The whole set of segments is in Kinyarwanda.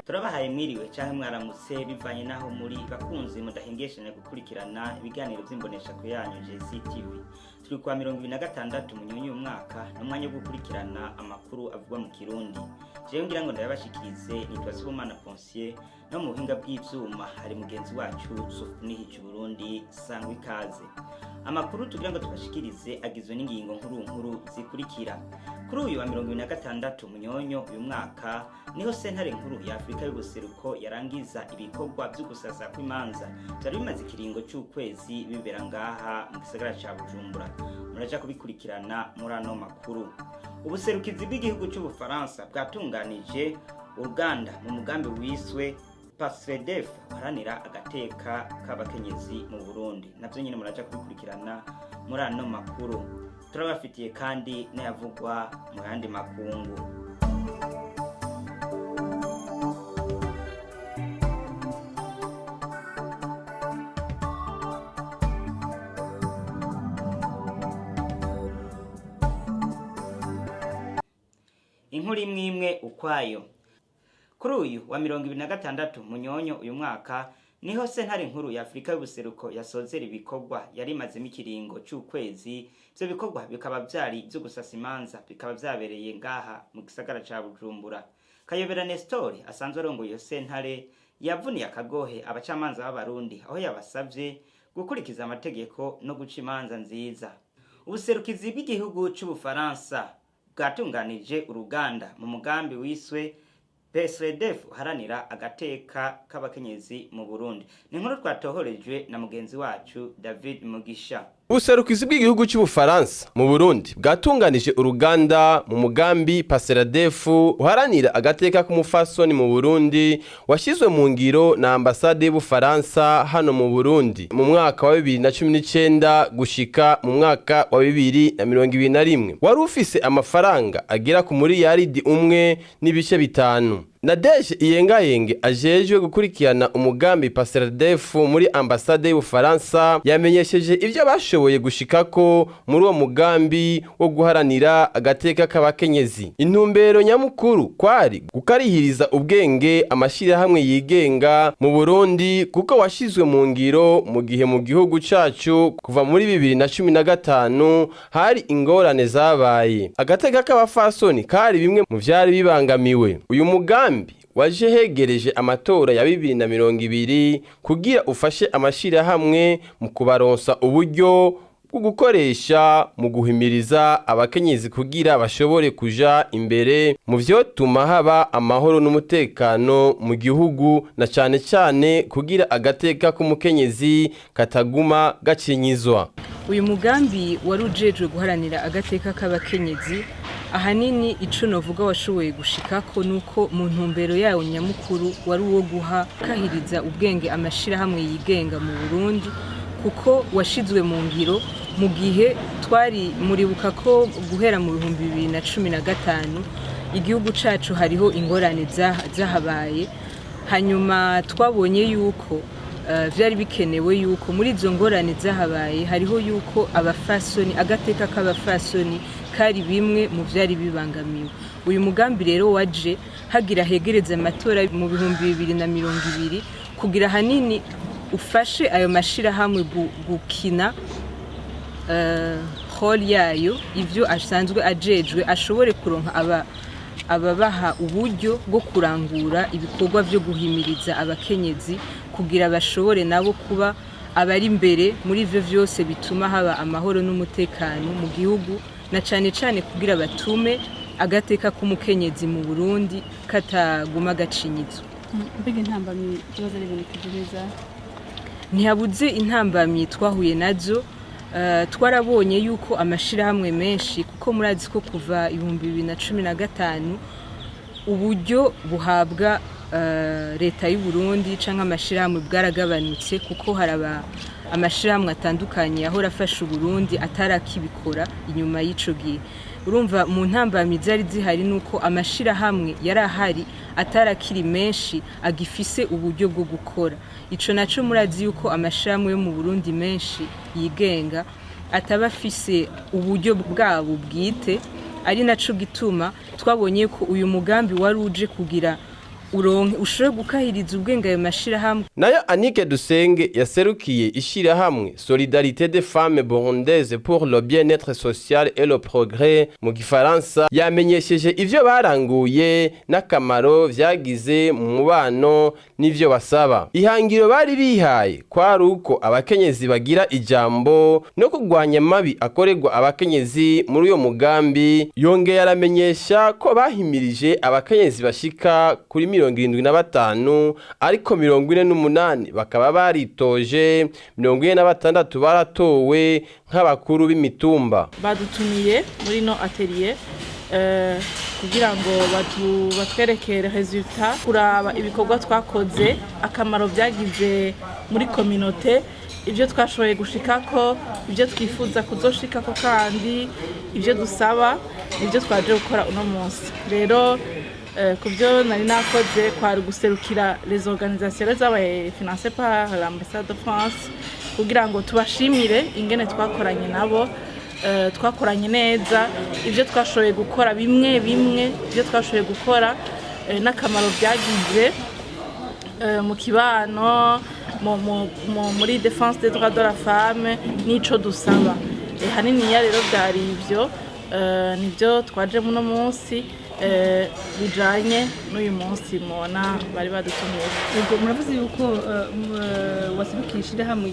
turabahaye mwiriwe canke mwaramutse bivanye naho muri bakunzi mudahengeshanya gukurikirana ibiganiro vy'imbonesha ku yanyu JCTV. Turi kwa 2026 munyonyi umwaka n'umwanya wo gukurikirana amakuru avugwa mu Kirundi. Jewe ngira ngo ndabashikirize nitwa Sibomana Ponsier no mu buhinga bw'ivyuma hari mugenzi wacu Sofnihi Burundi sangwa ikaze. Amakuru tugira ngo tubashikirize agizwe n'ingingo nkuru zikurikira. Kuri uyu wa 2026 munyonyo uyu mwaka niho sentare nkuru ya Afrika y'ubuseruko yarangiza ibikorwa byo gusasa kw'imanza byari bimaze ikiringo cy'ukwezi bibera ngaha mu gisagara ca Bujumbura. Muraja kubikurikirana muri ano makuru. Ubuserukizi bw'igihugu cy'Ubufaransa bwatunganije uruganda mu mugambi wiswe PASREDEF haranira agateka k'abakenyezi mu Burundi. Navyo nyine muraja kubikurikirana muri ano makuru. Turabafitiye kandi n'ayavugwa mu yandi makungu. Inkuru imwe ukwayo. Kuri uyu wa 2026 munyonyo uyu mwaka niho sentare nkuru ya Afrika y'ubuseruko yasozera ibikorwa yari mazemo ikiringo cy'ukwezi. Byo bikorwa bikaba byari byo gusasa imanza bikaba byabereye ngaha mu gisagara ca Bujumbura. Kayobera Nestor asanzwe arongoye iyo sentare yavuniye akagohe abacamanza b'abarundi aho yabasavye gukurikiza amategeko no guca imanza nziza. Ubuserukizi bw'igihugu cy'Ubufaransa bwatunganije uruganda mu mugambi wiswe PASREDEF haranira agateka k'abakenyezi mu Burundi. Ni nkuru twatohorejwe na mugenzi wacu David Mugisha. Ubuserukizi bw'igihugu cy'Ubufaransa mu Burundi bwatunganije uruganda mu mugambi PASREDEF uharanira agateka k'umufasoni mu Burundi washyizwe mu ngiro na ambasade y'Ubufaransa hano mu Burundi mu mwaka wa 2019 gushika mu mwaka wa 2021. Wari ufise amafaranga agera ku miliyaridi 1.5. Nadege Iyengayenge ajejwe gukurikirana umugambi PASREDEF muri ambasade y'Ubufaransa yamenyesheje ivyo bashoboye gushikako muri uwo mugambi wo guharanira agateka k'abakenyezi. Intumbero nyamukuru kwari gukarihiriza ubwenge amashirahamwe yigenga mu Burundi kuko washizwe mu ngiro mu gihe mu gihugu cacu kuva muri 2015 hari ingorane zabaye. Agateka k'abafasoni kari bimwe mu vyari bibangamiwe. Uyu mugambi waje hegereje amatora ya 2020 kugira ufashe amashirahamwe mu kubaronsa uburyo bwo gukoresha mu guhimiriza abakenyezi kugira bashobore kuja imbere mu vyotuma haba amahoro n'umutekano mu gihugu na cane cane kugira agateka k'umukenyezi kataguma gacinyizwa. Uyu mugambi warujejwe guharanira agateka k'abakenyezi ahanini ico novuga washoboye gushikako nuko mu ntumbero yawo nyamukuru wari uwo guha kahiriza ubwenge amashirahamwe yigenga mu Burundi kuko washizwe mu ngiro mu gihe twari muribuka ko guhera mu 2015 igihugu cacu hariho ingorane zahabaye hanyuma twabonye yuko vyari bikenewe yuko muri izo ngorane zahabaye hariho yuko abafasoni agateka k'abafasoni kari bimwe mu vyari bibangamiwe. Uyu mugambi rero waje hagira hegereza amatora mu 2020 kugira hanini ufashe ayo mashira hamwe gukina hall yayo ivyo asanzwe ajejwe ashobore kuronka ababaha uburyo bwo kurangura ibikorwa byo guhimiriza abakenyezi kugira bashobore nabo kuba abari imbere muri ivyo vyose bituma haba amahoro n'umutekano mu gihugu na cane cane kugira batume agateka k'umukenyezi mu Burundi kataguma gacinyizwa. Mbega intambamyi kibazo ari ibintu kugeza ntihabuze intambamyi twahuye nazo. Twarabonye yuko amashirahamwe menshi kuko murazi ko kuva 2015 uburyo buhabwa leta y'u Burundi canke amashirahamwe bwaragabanutse kuko haraba amashirahamwe atandukanye yahora afasha Burundi atarakibikora inyuma y'ico gihe. Urumva mu ntambamyi zari zihari nuko amashirahamwe yarahari atarakiri menshi agifise uburyo bwo gukora. Ico naco murazi yuko amashirahamwe yo mu Burundi menshi yigenga atabafise uburyo bwabo bwite ari naco gituma twabonye ko uyu mugambi wari uje kugira uronke ushobore gukahiriza ubwenge ayo mashirahamwe. Nayo Anike Dusenge yaserukiye ishirahamwe Solidarité des femmes burundaises pour le bien-être social et le progrès mu gifaransa yamenyesheje ivyo baranguye n'akamaro vyagize mu mubano n'ivyo basaba. Ihangiro bari bihaye kwari uko abakenyezi bagira ijambo no kugwanya mabi akorerwa abakenyezi muri uyo mugambi. Yongeye aramenyesha ko bahimirije abakenyezi bashika kuri 75 ariko 48 bakaba baritoje, 46 baratowe nk'abakuru b'imitumba. Badutumiye muri no atelier kugira ngo batwerekere resultat, kuraba ibikorwa twakoze, akamaro byagize muri communauté, ibyo twashoboye gushikako, ibyo twifuza kuzoshikako, kandi ibyo dusaba, ibyo twaje gukora uno munsi. Rero kubyo nari nakoze kwari guserukira les organisations zabaye financées par l'ambassade de France kugira ngo tubashimire ingene twakoranye nabo, twakoranye neza, ibyo twashoboye gukora bimwe ibyo twashoboye gukora n'akamaro byagize mu kibano, muri défense des droits de la femme n'ico dusaba. Hanini ya rero byari ibyo nibyo twaje muno munsi bijanye n'uyu munsi mubona bari badutumiye. Ubwo muravuze yuko wasibikishije hamwe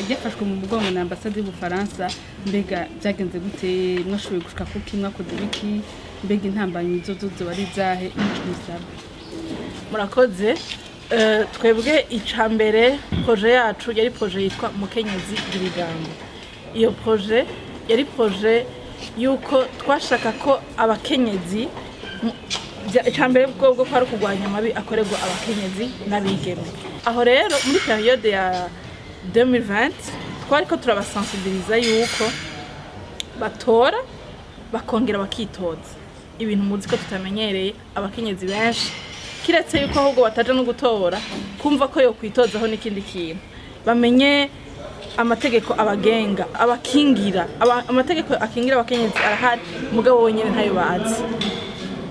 ryafashwe mu mugongo na ambassade y'Ubufaransa, mbega byagenze gute? Mwashoboye gushika kuki, mwakoze biki? Mbega intambanyi zozo bari zahe n'icyo bisaba? Murakoze. Twebwe icambere projet yacu yari projet yitwa Mukenyezi Birigambo. Iyo projet yari projet yuko twashaka ko abakenyezi icambere bwo kwari kugwanya mabi akorerwa abakenyezi n'abigeme. Aho rero muri periode ya 2020 twari ko turabasensibiliza yuko batora bakongera bakitoza, ibintu muzi ko tutamenyereye abakenyezi benshi, kiretse yuko ahubwo bataje no gutora kumva ko yo kwitozaho n'ikindi kintu, bamenye amategeko abagenga, abakingira, amategeko akingira abakenyezi arahari, mugabo wenyine ntayo bazi.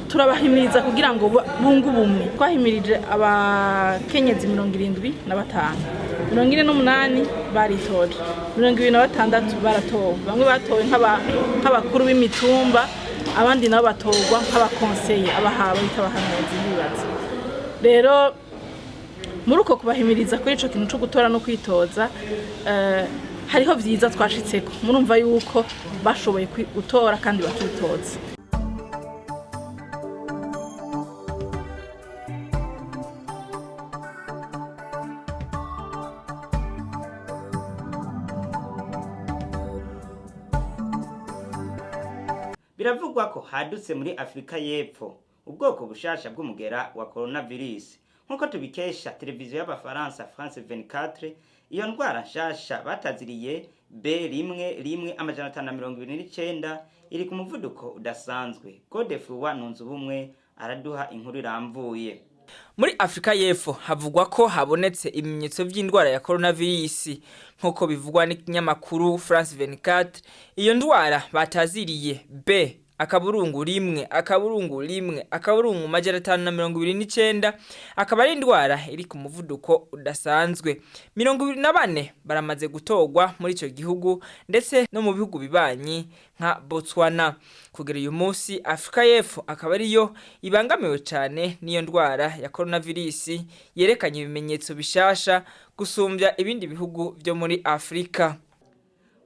Turabahimiriza kugira ngo bunge ubumwe. Twahimirije abakenyezi 75, 48 baritoje, 26 baratowe. Bamwe batowe nk'abakuru b'imitumba, abandi nabo batogwa nk'abakonseye, abahaba bita abahanuzi bibaza. Rero muri uko kubahimiriza kuri ico kintu cyo gutora no kwitoza, hariho vyiza twashitseko. Murumva yuko bashoboye gutora kandi bakitoza. Biravugwa ko hadutse muri Afrika y'Epfo ubwoko bushasha bw'umugera wa coronavirus. Nkuko tubikesha televiziyo y'Abafaransa France 24, iyo ndwara nshasha bataziriye B11529 iri ku muvuduko udasanzwe. Godefroid Nunzubumwe araduha inkuru iramvuye. Muri Afrika y'Epfo havugwa ko habonetse ibimenyetso by'indwara ya coronavirus. Nkuko bivugwa n'ikinyamakuru France 24, iyo ndwara bataziriye B1,1,1,529 akaba ari indwara iri ku muvuduko udasanzwe. 24 baramaze gutogwa muri ico gihugu ndetse no mu bihugu bibanyi nka Botswana. Kugera uyu munsi Afrika y'Epfo akaba ariyo ibangamiwe cyane n'iyo ndwara ya coronavirus, yerekanye ibimenyetso bishasha gusumbya ibindi bihugu byo muri Afrika.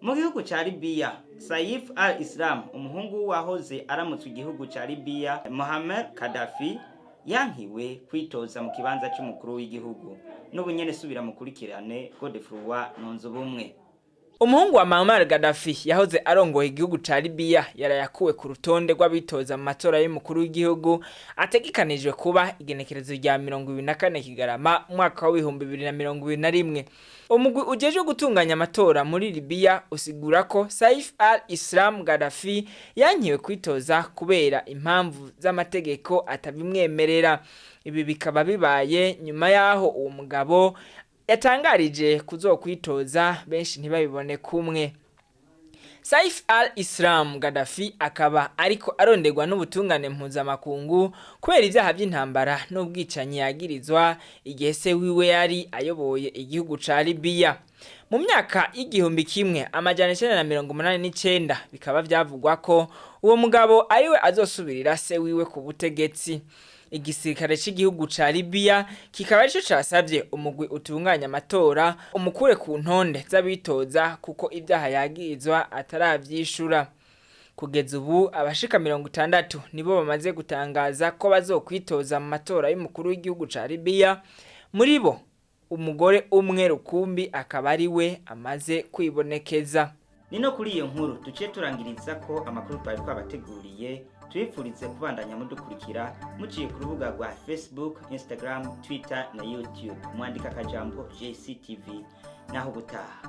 Mu gihugu ca Libya, Saif al-Islam, umuhungu wahoze aramutse igihugu ca Libya, Muammar Gaddafi, yankiwe kwitoza mu kibanza cy'umukuru w'igihugu. N'ubunyene subira mukurikirane Godefroid Nunzubumwe. Umuhungu wa Muammar Gaddafi yahoze arongoye igihugu ca Libya yarayakuwe ku rutonde rw'abitoza mu matora y'umukuru w'igihugu ategekanijwe kuba igenekerezo rya 24 Kigarama mwaka wa 2021. Umugwi ujeje gutunganya amatora muri Libya usigura ko Saif al-Islam Gaddafi yankiwe kwitoza kubera impamvu z'amategeko atabimwemerera. Ibi bikaba bibaye nyuma yaho uwo mugabo yatangarije kuzokwitoza benshi ntibabibone kumwe. Saif al-Islam Gaddafi akaba ariko aronderwa n'ubutungane mpuzamakungu kubera ivyaha by'intambara n'ubwicanyi yagirizwa igihe se wiwe yari ayoboye igihugu ca Libya. Mu myaka y'igihumbi kimwe amajana 1989 bikaba vyavugwa ko uwo mugabo ariwe azosubirira se wiwe ku butegetsi. Igisirikare cy'igihugu ca Libya kikaba arico casavye umugwi utunganya amatora umukure ku ntonde z'abitoza kuko ivyaha yagirizwa ataravyishura. Kugeza ubu abashika 60 nibo bamaze gutangaza ko bazokwitoza mu matora y'umukuru w'igihugu ca Libya. Muri bo umugore umwe rukumbi akaba ari we amaze kwibonekeza. Nino kuri iyo nkuru duce turangiriza ko amakuru twari twabateguriye. Twifurize kubandanya mudukurikira muciye ku rubuga rwa Facebook, Instagram, Twitter na YouTube. Mwandika akajambo JCTV naho gutaha.